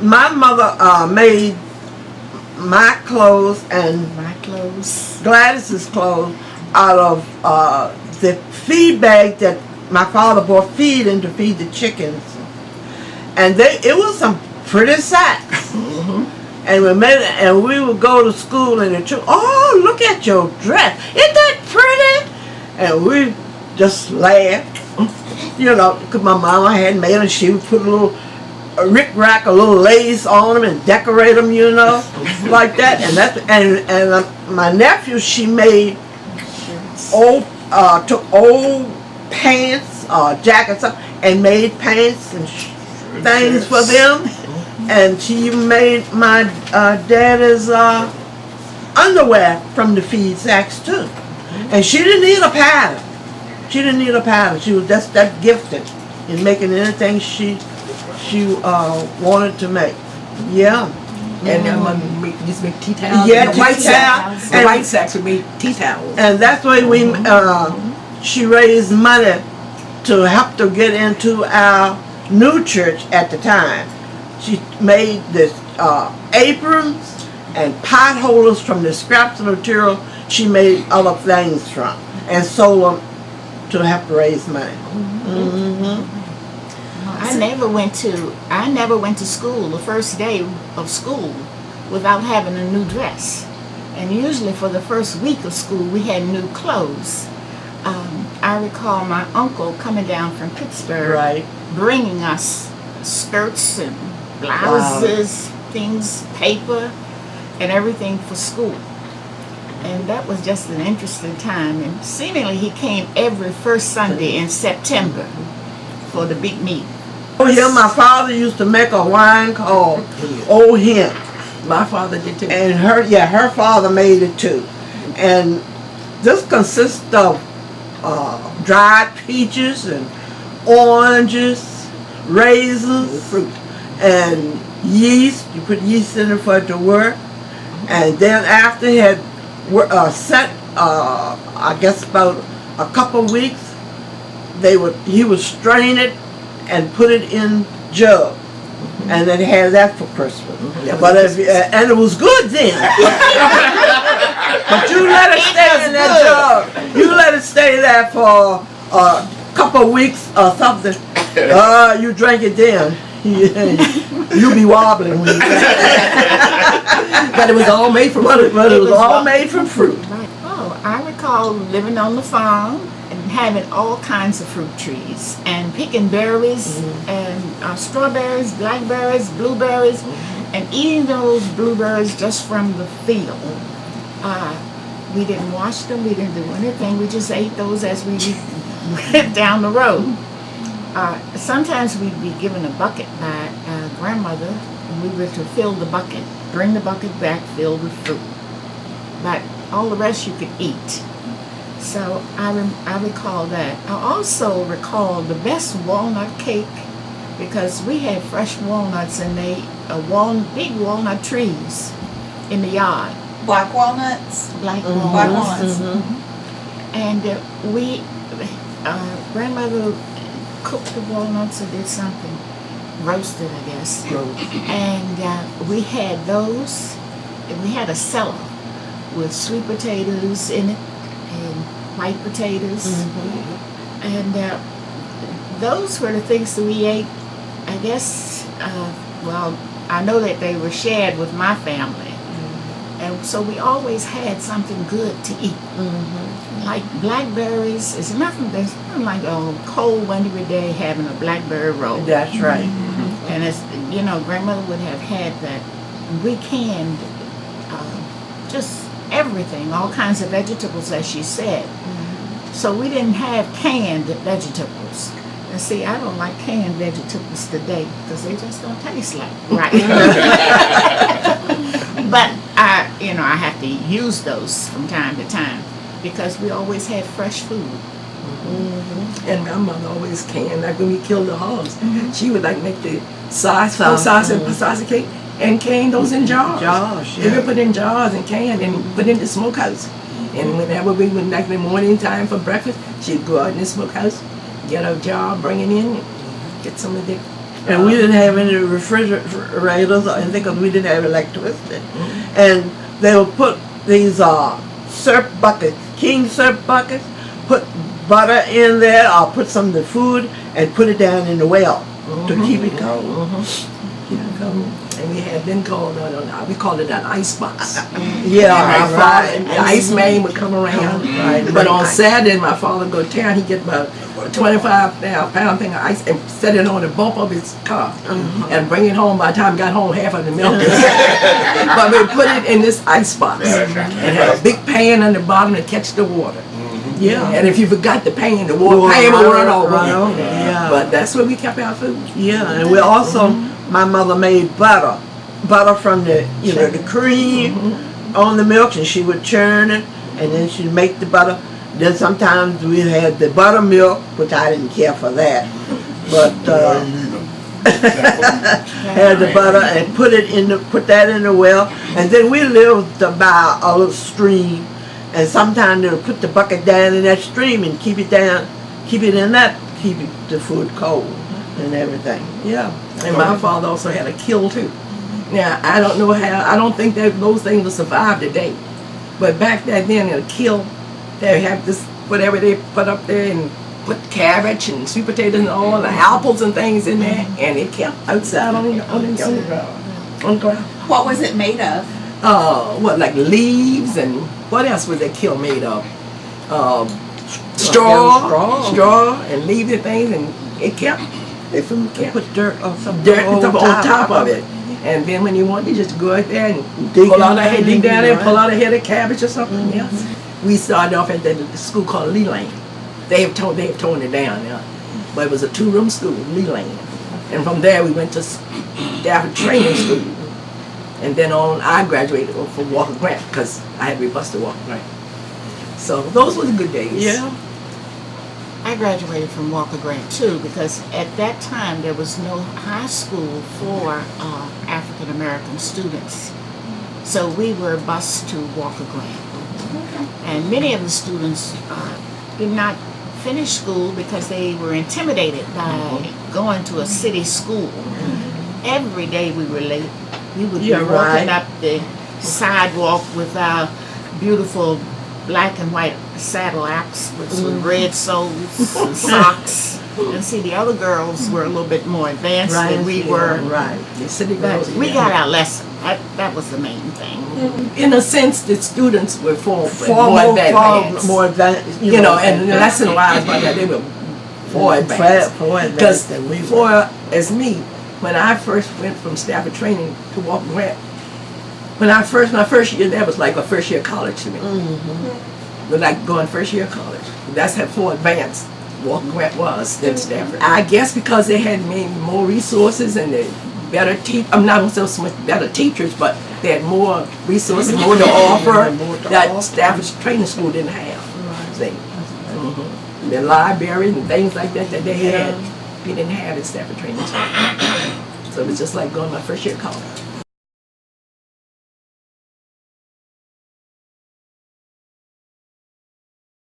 my mother made my clothes and Gladys's clothes out of the feed bag that my father bought feed in to feed the chickens, and it was some pretty sacks. And we would go to school and the children, oh, look at your dress, isn't that pretty? And we just laughed, because my mama had made them. She would put a little rick-rack, a little lace on them and decorate them, like that. And my nephew, she made took old pants, jackets, and made pants and things for them. And she made my daddy's underwear from the feed sacks too. And she didn't need a pattern. She was just that gifted in making anything she wanted to make. Yeah. And used to make tea towels. Yeah, the white sacks. The white sacks would make tea towels. And that's why she raised money to help to get into our new church at the time. She made this aprons and pot holders from the scraps of material she made other things from, and sold them to help raise money. I never went to school the first day of school without having a new dress, and usually for the first week of school we had new clothes. I recall my uncle coming down from Pittsburgh, bringing us skirts and blouses, things, paper, and everything for school. And that was just an interesting time. And seemingly he came every first Sunday in September for the big meeting. Oh yeah, my father used to make a wine called Old Hen. My father did too. And her father made it too. And this consists of dried peaches and oranges, raisins, fruit, and yeast. You put yeast in it for it to work. And then after he had set, I guess about a couple weeks, he would strain it and put it in jug, and then had that for Christmas. But and it was good then. But you let it stay in that jug. You let it stay there for a couple of weeks or something. You drank it then. You'll be wobbling when you drink it. But it was all made from fruit. But it was all made from fruit. Oh, I recall living on the farm and having all kinds of fruit trees and picking berries and strawberries, blackberries, blueberries, and eating those blueberries just from the field. We didn't wash them, we didn't do anything, we just ate those as we went down the road. Sometimes we'd be given a bucket by our grandmother, and we were to fill the bucket, bring the bucket back filled with fruit. But all the rest you could eat. So I recall that. I also recall the best walnut cake, because we had fresh walnuts and big walnut trees in the yard. Black walnuts? Black walnuts. And grandmother cooked the walnuts or did something, roasted I guess. And we had those, and we had a cellar with sweet potatoes in it and white potatoes. And those were the things that we ate, I guess. I know that they were shared with my family. And so we always had something good to eat. Like blackberries, there's nothing like a cold wintry day having a blackberry roll. That's right. And it's, grandmother would have had that. We canned just everything, all kinds of vegetables, as she said. So we didn't have canned vegetables. And see, I don't like canned vegetables today because they just don't taste like right. But I have to use those from time to time because we always had fresh food. And my mother always canned, like when we killed the hogs, she would make the sauce and cake and can those in jars. They would put in jars and can and put in the smokehouse. And whenever we went in the morning time for breakfast, she'd go out in the smokehouse, get a jar, bring it in, and get some of the And we didn't have any refrigerators or anything because we didn't have electricity. And they would put these syrup buckets, king syrup buckets, put butter in there or put some of the food and put it down in the well to keep it cold. Keep it cold. And we had then called we called it an ice box. Yeah, right. The ice man would come around. But on Saturday, my father would go to town. He'd get about a 25-pound thing of ice and set it on the bump of his car and bring it home. By the time he got home, half of the milk was but we put it in this ice box and had a big pan on the bottom to catch the water. Yeah, and if you forgot the pan, the pan would run over. Yeah. But that's where we kept our food. Yeah, and we also, my mother made butter from the, the cream on the milk, and she would churn it, and then she'd make the butter. Then sometimes we had the buttermilk, which I didn't care for that, but had the butter and put that in the well, and then we lived by a little stream. And sometimes they'll put the bucket down in that stream and keep it the food cold and everything. Yeah. And my father also had a kiln too. Now, I don't know how, I don't think that those things will survive today. But back then in a kiln, they have this, whatever they put up there and put cabbage and sweet potatoes and all the apples and things in there. And it kept outside on the ground. What was it made of? Like leaves and what else was that kiln made of? Straw and leaves and things, and it kept. They put dirt or some dirt on top of it. And then when you want, you just go out there and dig down there and pull out a head of cabbage or something else. We started off at the school called Lee Lane. They have torn it down now, but it was a 2-room school, Lee Lane. And from there we went to Stafford Training School. And then on, I graduated from Walker Grant because I had to be bused to Walker Grant. So those were the good days. Yeah. I graduated from Walker Grant too because at that time there was no high school for African American students. So we were bused to Walker Grant. And many of the students did not finish school because they were intimidated by going to a city school. Every day we were late. We would be walking up the sidewalk with our beautiful black and white saddle apps with red soles and socks. And see, the other girls were a little bit more advanced than we were. The city girls. We got our lesson. That was the main thing. In a sense, the students were more advanced. And lesson-wise, they were more advanced. Because as me, when I first went from Stafford Training to Walker Grant, my first year there was like a first year college to me. But like going first year college. That's how far advanced Walker Grant was than Stafford. I guess because they had maybe more resources and they better I'm not so much better teachers, but they had more resources, more to offer that Stafford Training School didn't have. The libraries and things like that they had, we didn't have at Stafford Training School. So it was just like going my first year college.